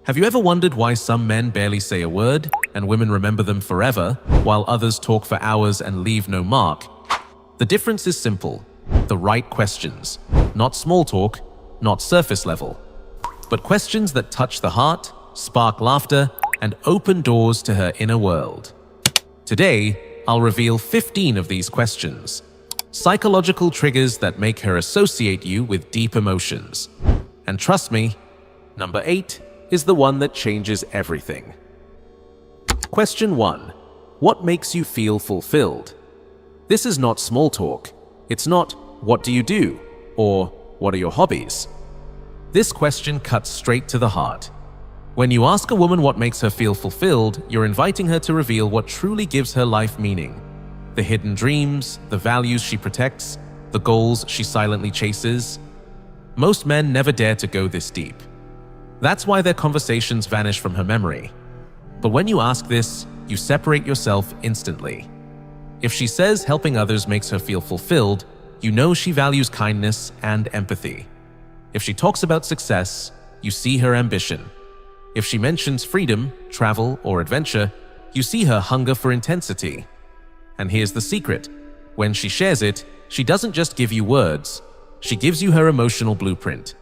Have you ever wondered why some men barely say a word and women remember them forever, while others talk for hours and leave no mark? The difference is simple: the right questions. Not small talk, not surface level, but questions that touch the heart, spark laughter, and open doors to her inner world. Today, I'll reveal 15 of these questions. Psychological triggers that make her associate you with deep emotions. And trust me, number 8 is the one that changes everything. Question 1. What makes you feel fulfilled? This is not small talk. It's not, "What do you do?" or "What are your hobbies?" This question cuts straight to the heart. When you ask a woman what makes her feel fulfilled, you're inviting her to reveal what truly gives her life meaning. The hidden dreams, the values she protects, the goals she silently chases. Most men never dare to go this deep. That's why their conversations vanish from her memory. But when you ask this, you separate yourself instantly. If she says helping others makes her feel fulfilled, you know she values kindness and empathy. If she talks about success, you see her ambition. If she mentions freedom, travel, or adventure, you see her hunger for intensity. And here's the secret: when she shares it, she doesn't just give you words, she gives you her emotional blueprint.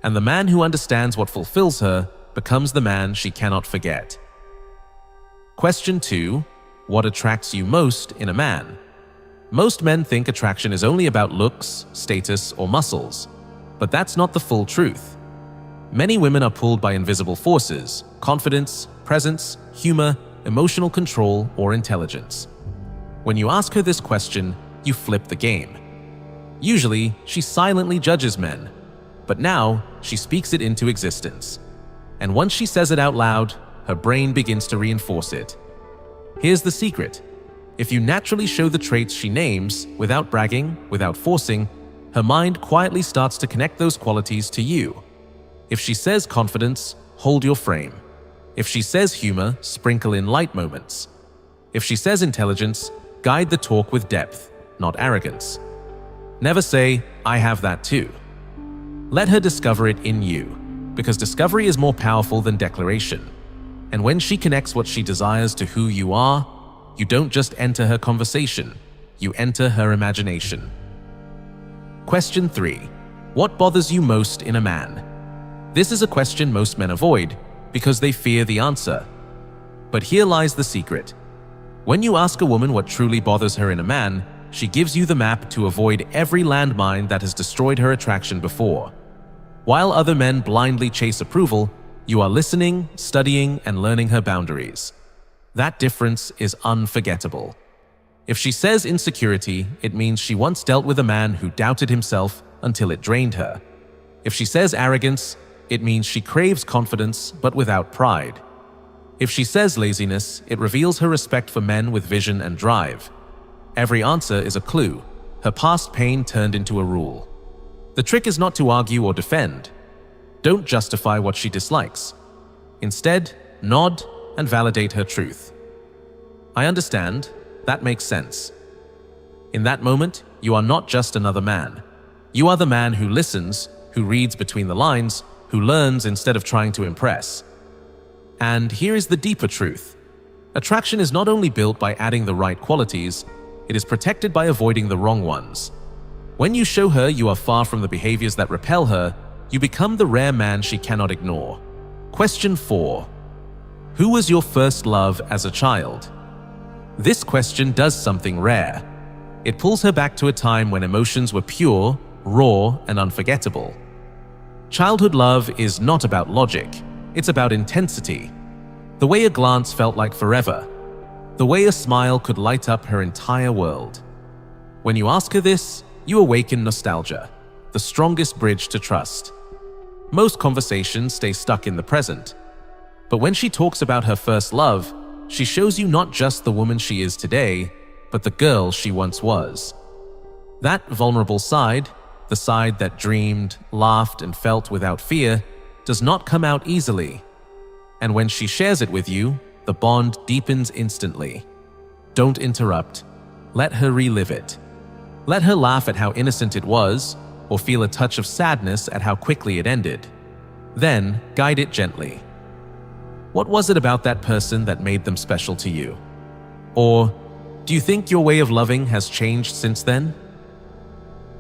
And the man who understands what fulfills her becomes the man she cannot forget. Question 2. What attracts you most in a man? Most men think attraction is only about looks, status, or muscles. But that's not the full truth. Many women are pulled by invisible forces: confidence, presence, humor, emotional control, or intelligence. When you ask her this question, you flip the game. Usually, she silently judges men, but now she speaks it into existence. And once she says it out loud, her brain begins to reinforce it. Here's the secret: if you naturally show the traits she names, without bragging, without forcing, her mind quietly starts to connect those qualities to you. If she says confidence, hold your frame. If she says humor, sprinkle in light moments. If she says intelligence, guide the talk with depth, not arrogance. Never say, "I have that too." Let her discover it in you, because discovery is more powerful than declaration. And when she connects what she desires to who you are, you don't just enter her conversation, you enter her imagination. Question 3. What bothers you most in a man? This is a question most men avoid because they fear the answer. But here lies the secret. When you ask a woman what truly bothers her in a man, she gives you the map to avoid every landmine that has destroyed her attraction before. While other men blindly chase approval, you are listening, studying, and learning her boundaries. That difference is unforgettable. If she says insecurity, it means she once dealt with a man who doubted himself until it drained her. If she says arrogance, it means she craves confidence but without pride. If she says laziness, it reveals her respect for men with vision and drive. Every answer is a clue, her past pain turned into a rule. The trick is not to argue or defend. Don't justify what she dislikes. Instead, nod and validate her truth. "I understand. That makes sense." In that moment, you are not just another man. You are the man who listens, who reads between the lines, who learns instead of trying to impress. And here is the deeper truth. Attraction is not only built by adding the right qualities, it is protected by avoiding the wrong ones. When you show her you are far from the behaviors that repel her, you become the rare man she cannot ignore. Question 4. Who was your first love as a child? This question does something rare. It pulls her back to a time when emotions were pure, raw, and unforgettable. Childhood love is not about logic, it's about intensity. The way a glance felt like forever. The way a smile could light up her entire world. When you ask her this, you awaken nostalgia, the strongest bridge to trust. Most conversations stay stuck in the present. But when she talks about her first love, she shows you not just the woman she is today, but the girl she once was. That vulnerable side, the side that dreamed, laughed, and felt without fear, does not come out easily. And when she shares it with you, the bond deepens instantly. Don't interrupt. Let her relive it. Let her laugh at how innocent it was, or feel a touch of sadness at how quickly it ended. Then, guide it gently. What was it about that person that made them special to you? Or, do you think your way of loving has changed since then?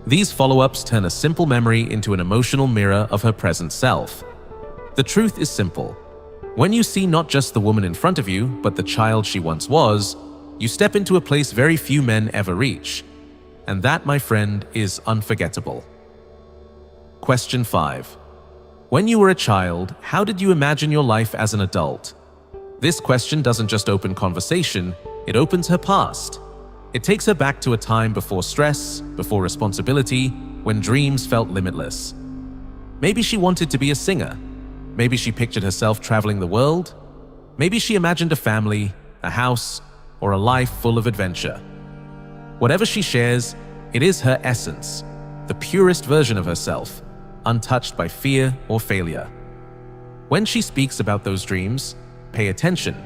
These follow-ups turn a simple memory into an emotional mirror of her present self. The truth is simple. When you see not just the woman in front of you, but the child she once was, you step into a place very few men ever reach. And that, my friend, is unforgettable. Question 5. When you were a child, how did you imagine your life as an adult? This question doesn't just open conversation, it opens her past. It takes her back to a time before stress, before responsibility, when dreams felt limitless. Maybe she wanted to be a singer. Maybe she pictured herself traveling the world. Maybe she imagined a family, a house, or a life full of adventure. Whatever she shares, it is her essence, the purest version of herself, untouched by fear or failure. When she speaks about those dreams, pay attention.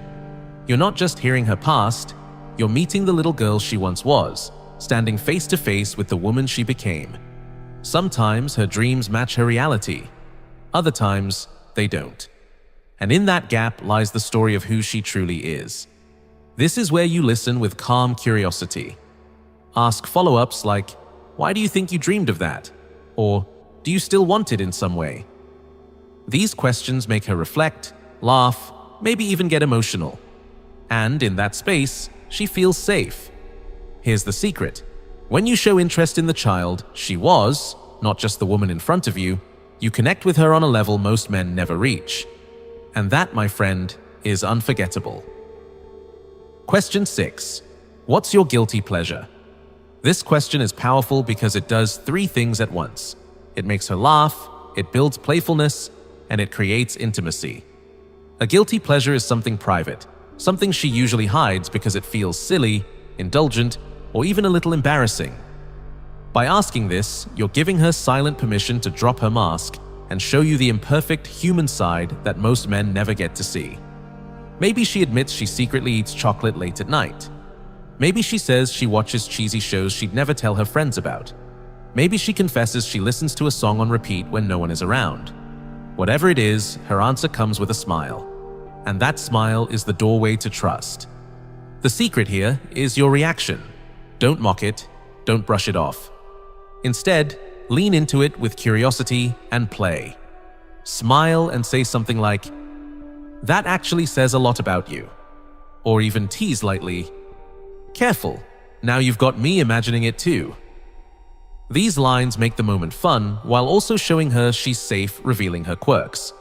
You're not just hearing her past, you're meeting the little girl she once was, standing face to face with the woman she became. Sometimes her dreams match her reality. Other times, they don't. And in that gap lies the story of who she truly is. This is where you listen with calm curiosity. Ask follow-ups like, why do you think you dreamed of that? Or, do you still want it in some way? These questions make her reflect, laugh, maybe even get emotional. And in that space, she feels safe. Here's the secret. When you show interest in the child she was, not just the woman in front of you, you connect with her on a level most men never reach. And that, my friend, is unforgettable. Question 6. What's your guilty pleasure? This question is powerful because it does 3 things at once. It makes her laugh, it builds playfulness, and it creates intimacy. A guilty pleasure is something private, something she usually hides because it feels silly, indulgent, or even a little embarrassing. By asking this, you're giving her silent permission to drop her mask and show you the imperfect human side that most men never get to see. Maybe she admits she secretly eats chocolate late at night. Maybe she says she watches cheesy shows she'd never tell her friends about. Maybe she confesses she listens to a song on repeat when no one is around. Whatever it is, her answer comes with a smile. And that smile is the doorway to trust. The secret here is your reaction. Don't mock it, don't brush it off. Instead, lean into it with curiosity and play. Smile and say something like, "That actually says a lot about you." Or even tease lightly, "Careful, now you've got me imagining it too." These lines make the moment fun while also showing her she's safe revealing her quirks.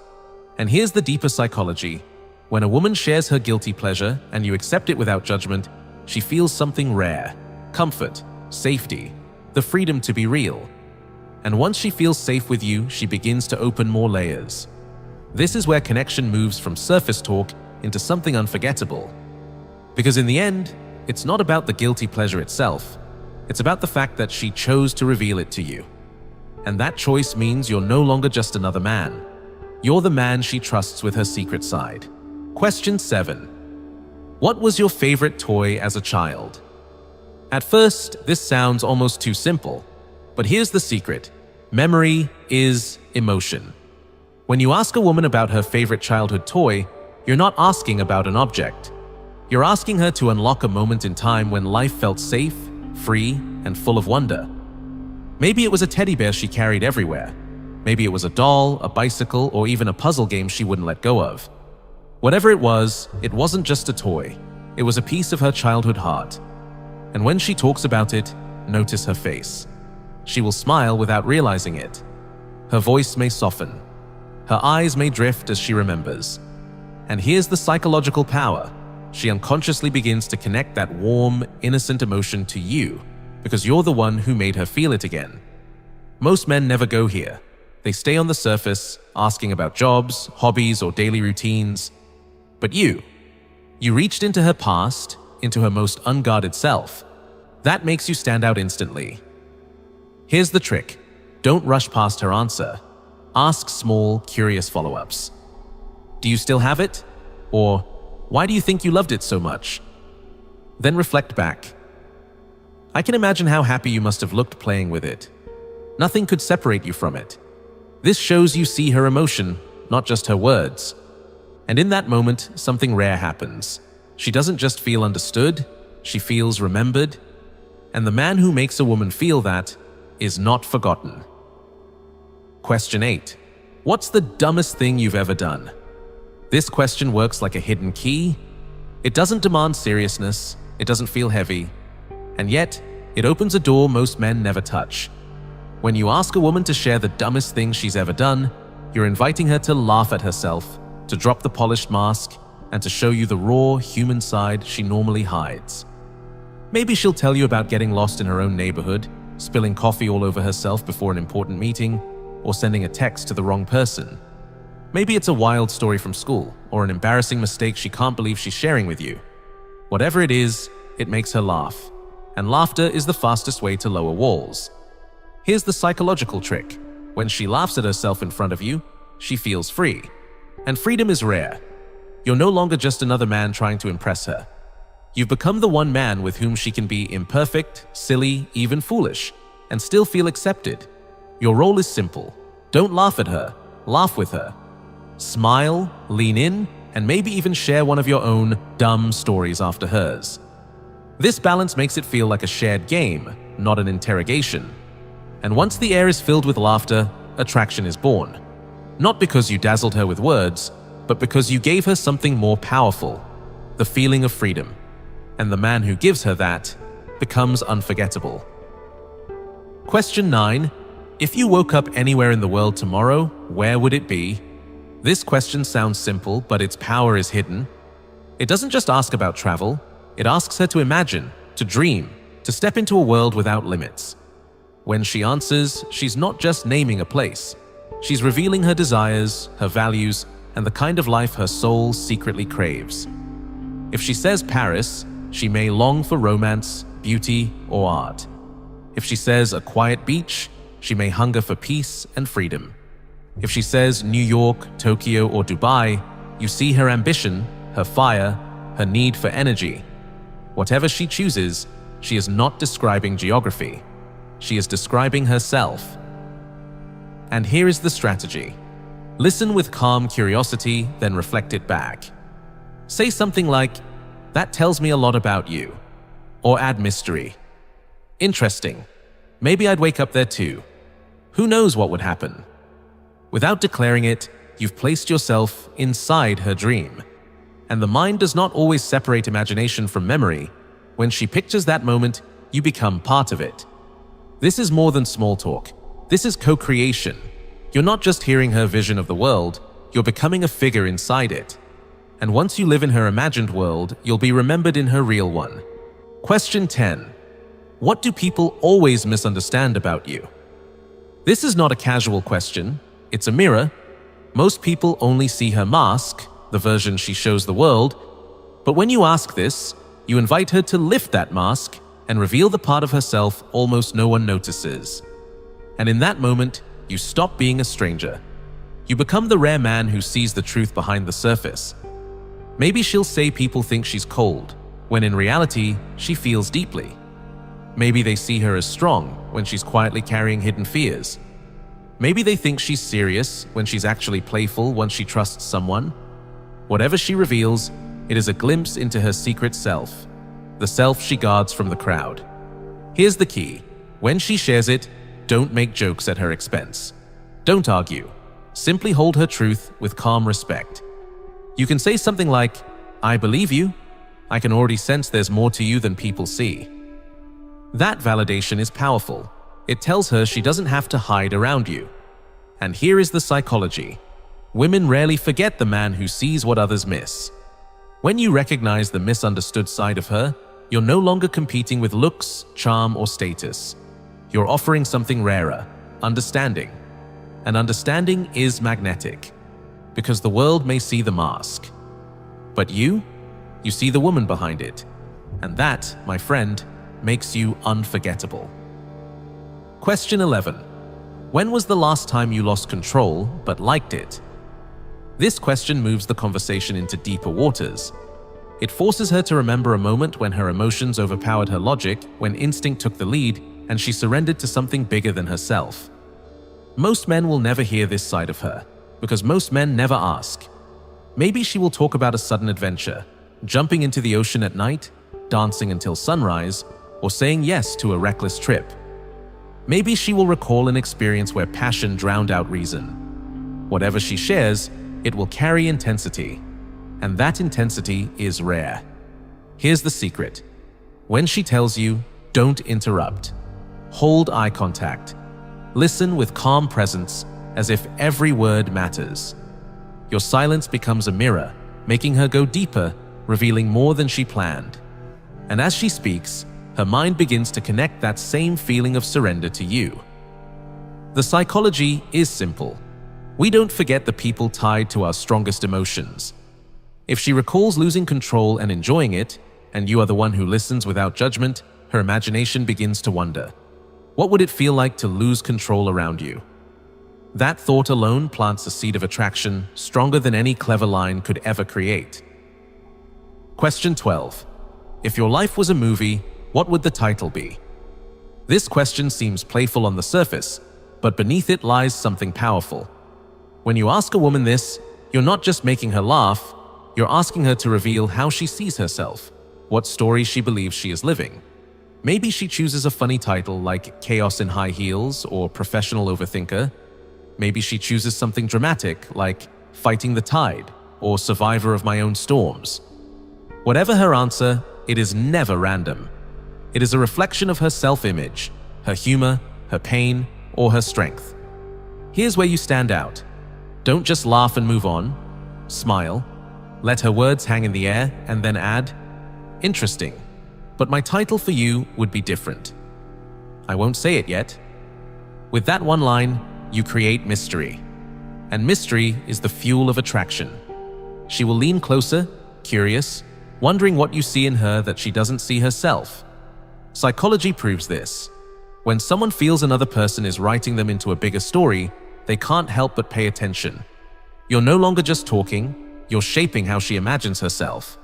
And here's the deeper psychology. When a woman shares her guilty pleasure and you accept it without judgment, she feels something rare: comfort, safety, the freedom to be real. And once she feels safe with you, she begins to open more layers. This is where connection moves from surface talk into something unforgettable. Because in the end, it's not about the guilty pleasure itself. It's about the fact that she chose to reveal it to you. And that choice means you're no longer just another man. You're the man she trusts with her secret side. Question 7. What was your favorite toy as a child? At first, this sounds almost too simple. But here's the secret. Memory is emotion. When you ask a woman about her favorite childhood toy, you're not asking about an object. You're asking her to unlock a moment in time when life felt safe, free, and full of wonder. Maybe it was a teddy bear she carried everywhere. Maybe it was a doll, a bicycle, or even a puzzle game she wouldn't let go of. Whatever it wasn't just a toy. It was a piece of her childhood heart. And when she talks about it, notice her face. She will smile without realizing it. Her voice may soften. Her eyes may drift as she remembers. And here's the psychological power. She unconsciously begins to connect that warm, innocent emotion to you because you're the one who made her feel it again. Most men never go here. They stay on the surface, asking about jobs, hobbies, or daily routines. But you reached into her past, into her most unguarded self. That makes you stand out instantly. Here's the trick. Don't rush past her answer. Ask small, curious follow-ups. Do you still have it? Or, why do you think you loved it so much? Then reflect back. I can imagine how happy you must have looked playing with it. Nothing could separate you from it. This shows you see her emotion, not just her words. And in that moment, something rare happens. She doesn't just feel understood, she feels remembered. And the man who makes a woman feel that is not forgotten. Question 8. What's the dumbest thing you've ever done? This question works like a hidden key. It doesn't demand seriousness, it doesn't feel heavy, and yet it opens a door most men never touch. When you ask a woman to share the dumbest thing she's ever done, you're inviting her to laugh at herself, to drop the polished mask, and to show you the raw, human side she normally hides. Maybe she'll tell you about getting lost in her own neighborhood, spilling coffee all over herself before an important meeting, or sending a text to the wrong person. Maybe it's a wild story from school, or an embarrassing mistake she can't believe she's sharing with you. Whatever it is, it makes her laugh, and laughter is the fastest way to lower walls. Here's the psychological trick. When she laughs at herself in front of you, she feels free. And freedom is rare. You're no longer just another man trying to impress her. You've become the one man with whom she can be imperfect, silly, even foolish, and still feel accepted. Your role is simple. Don't laugh at her, laugh with her. Smile, lean in, and maybe even share one of your own dumb stories after hers. This balance makes it feel like a shared game, not an interrogation. And once the air is filled with laughter, attraction is born. Not because you dazzled her with words, but because you gave her something more powerful, the feeling of freedom. And the man who gives her that becomes unforgettable. Question 9. If you woke up anywhere in the world tomorrow, where would it be? This question sounds simple, but its power is hidden. It doesn't just ask about travel, it asks her to imagine, to dream, to step into a world without limits. When she answers, she's not just naming a place. She's revealing her desires, her values, and the kind of life her soul secretly craves. If she says Paris, she may long for romance, beauty, or art. If she says a quiet beach, she may hunger for peace and freedom. If she says New York, Tokyo, or Dubai, you see her ambition, her fire, her need for energy. Whatever she chooses, she is not describing geography. She is describing herself. And here is the strategy. Listen with calm curiosity, then reflect it back. Say something like, "That tells me a lot about you." Or add mystery. "Interesting. Maybe I'd wake up there too." Who knows what would happen? Without declaring it, you've placed yourself inside her dream. And the mind does not always separate imagination from memory. When she pictures that moment, you become part of it. This is more than small talk. This is co-creation. You're not just hearing her vision of the world, you're becoming a figure inside it. And once you live in her imagined world, you'll be remembered in her real one. Question 10. What do people always misunderstand about you? This is not a casual question. It's a mirror. Most people only see her mask, the version she shows the world. But when you ask this, you invite her to lift that mask and reveal the part of herself almost no one notices. And in that moment, you stop being a stranger. You become the rare man who sees the truth behind the surface. Maybe she'll say people think she's cold, when in reality, she feels deeply. Maybe they see her as strong when she's quietly carrying hidden fears. Maybe they think she's serious when she's actually playful once she trusts someone. Whatever she reveals, it is a glimpse into her secret self, the self she guards from the crowd. Here's the key. When she shares it, don't make jokes at her expense. Don't argue. Simply hold her truth with calm respect. You can say something like, "I believe you. I can already sense there's more to you than people see." That validation is powerful. It tells her she doesn't have to hide around you. And here is the psychology. Women rarely forget the man who sees what others miss. When you recognize the misunderstood side of her, you're no longer competing with looks, charm, or status. You're offering something rarer, understanding. And understanding is magnetic, because the world may see the mask. But you see the woman behind it. And that, my friend, makes you unforgettable. Question 11. When was the last time you lost control but liked it? This question moves the conversation into deeper waters. It forces her to remember a moment when her emotions overpowered her logic, when instinct took the lead, and she surrendered to something bigger than herself. Most men will never hear this side of her, because most men never ask. Maybe she will talk about a sudden adventure, jumping into the ocean at night, dancing until sunrise, or saying yes to a reckless trip. Maybe she will recall an experience where passion drowned out reason. Whatever she shares, it will carry intensity, and that intensity is rare. Here's the secret. When she tells you, don't interrupt. Hold eye contact. Listen with calm presence, as if every word matters. Your silence becomes a mirror, making her go deeper, revealing more than she planned. And as she speaks, her mind begins to connect that same feeling of surrender to you. The psychology is simple. We don't forget the people tied to our strongest emotions. If she recalls losing control and enjoying it, and you are the one who listens without judgment, her imagination begins to wonder. What would it feel like to lose control around you? That thought alone plants a seed of attraction stronger than any clever line could ever create. Question 12. If your life was a movie, what would the title be? This question seems playful on the surface, but beneath it lies something powerful. When you ask a woman this, you're not just making her laugh, you're asking her to reveal how she sees herself, what story she believes she is living. Maybe she chooses a funny title like Chaos in High Heels or Professional Overthinker. Maybe she chooses something dramatic like Fighting the Tide or Survivor of My Own Storms. Whatever her answer, it is never random. It is a reflection of her self-image, her humor, her pain, or her strength. Here's where you stand out. Don't just laugh and move on. Smile. Let her words hang in the air and then add, interesting, but my title for you would be different. I won't say it yet. With that one line, you create mystery. And mystery is the fuel of attraction. She will lean closer, curious, wondering what you see in her that she doesn't see herself. Psychology proves this. When someone feels another person is writing them into a bigger story, they can't help but pay attention. You're no longer just talking, you're shaping how she imagines herself.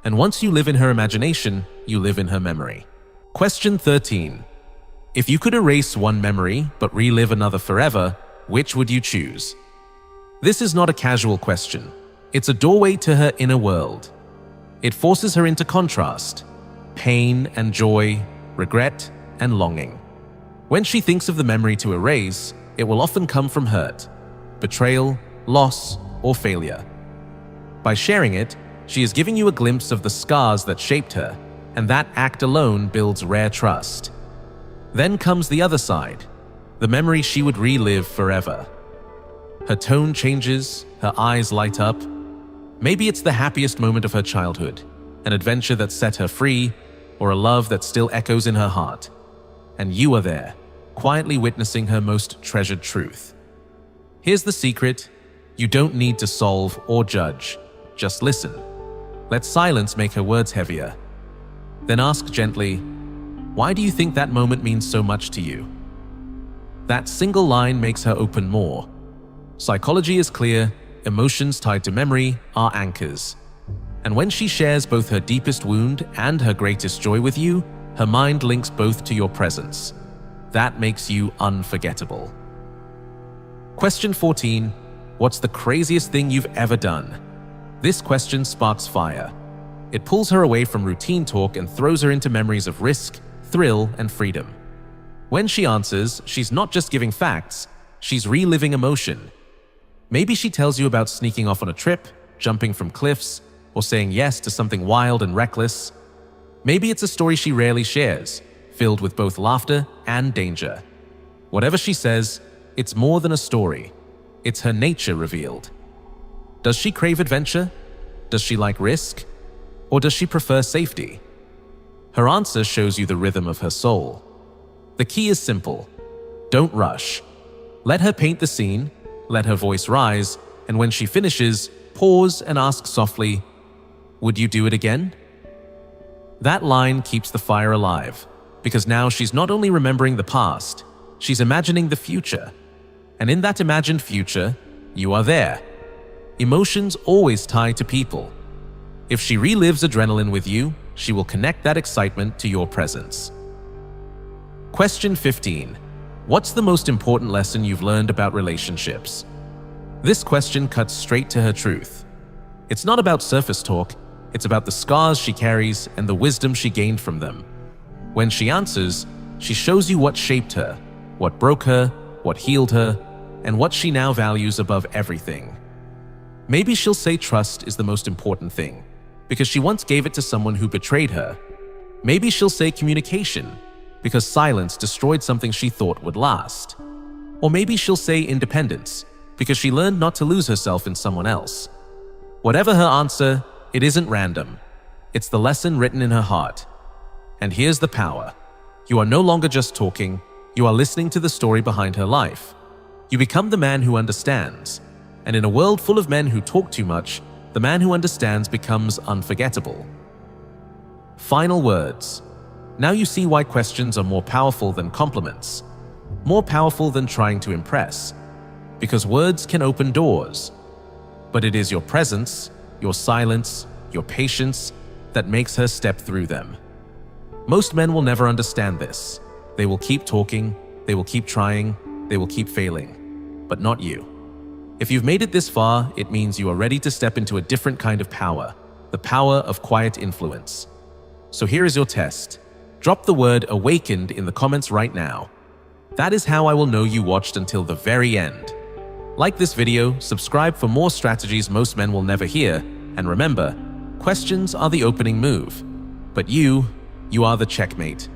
And once you live in her imagination, you live in her memory. Question 13. If you could erase one memory but relive another forever, which would you choose? This is not a casual question. It's a doorway to her inner world. It forces her into contrast, pain and joy, regret and longing. When she thinks of the memory to erase, it will often come from hurt, betrayal, loss, or failure. By sharing it, she is giving you a glimpse of the scars that shaped her, and that act alone builds rare trust. Then comes the other side, the memory she would relive forever. Her tone changes, her eyes light up. Maybe it's the happiest moment of her childhood, an adventure that set her free, or a love that still echoes in her heart. And you are there, quietly witnessing her most treasured truth. Here's the secret: you don't need to solve or judge, just listen. Let silence make her words heavier. Then ask gently, why do you think that moment means so much to you? That single line makes her open more. Psychology is clear, emotions tied to memory are anchors. And when she shares both her deepest wound and her greatest joy with you, her mind links both to your presence. That makes you unforgettable. Question 14. What's the craziest thing you've ever done? This question sparks fire. It pulls her away from routine talk and throws her into memories of risk, thrill, and freedom. When she answers, she's not just giving facts, she's reliving emotion. Maybe she tells you about sneaking off on a trip, jumping from cliffs, or saying yes to something wild and reckless. Maybe it's a story she rarely shares, filled with both laughter and danger. Whatever she says, it's more than a story. It's her nature revealed. Does she crave adventure? Does she like risk? Or does she prefer safety? Her answer shows you the rhythm of her soul. The key is simple. Don't rush. Let her paint the scene, let her voice rise, and when she finishes, pause and ask softly, would you do it again? That line keeps the fire alive, because now she's not only remembering the past, she's imagining the future. And in that imagined future, you are there. Emotions always tie to people. If she relives adrenaline with you, she will connect that excitement to your presence. Question 15. What's the most important lesson you've learned about relationships? This question cuts straight to her truth. It's not about surface talk, it's about the scars she carries and the wisdom she gained from them. When she answers, she shows you what shaped her, what broke her, what healed her, and what she now values above everything. Maybe she'll say trust is the most important thing, because she once gave it to someone who betrayed her. Maybe she'll say communication, because silence destroyed something she thought would last. Or maybe she'll say independence, because she learned not to lose herself in someone else. Whatever her answer, it isn't random. It's the lesson written in her heart. And here's the power. You are no longer just talking, you are listening to the story behind her life. You become the man who understands. And in a world full of men who talk too much, the man who understands becomes unforgettable. Final words. Now you see why questions are more powerful than compliments, more powerful than trying to impress. Because words can open doors, but it is your presence, your silence, your patience that makes her step through them. Most men will never understand this. They will keep talking, they will keep trying, they will keep failing, but not you. If you've made it this far, it means you are ready to step into a different kind of power, the power of quiet influence. So here is your test. Drop the word awakened in the comments right now. That is how I will know you watched until the very end. Like this video, subscribe for more strategies most men will never hear, and remember, questions are the opening move, but you are the checkmate.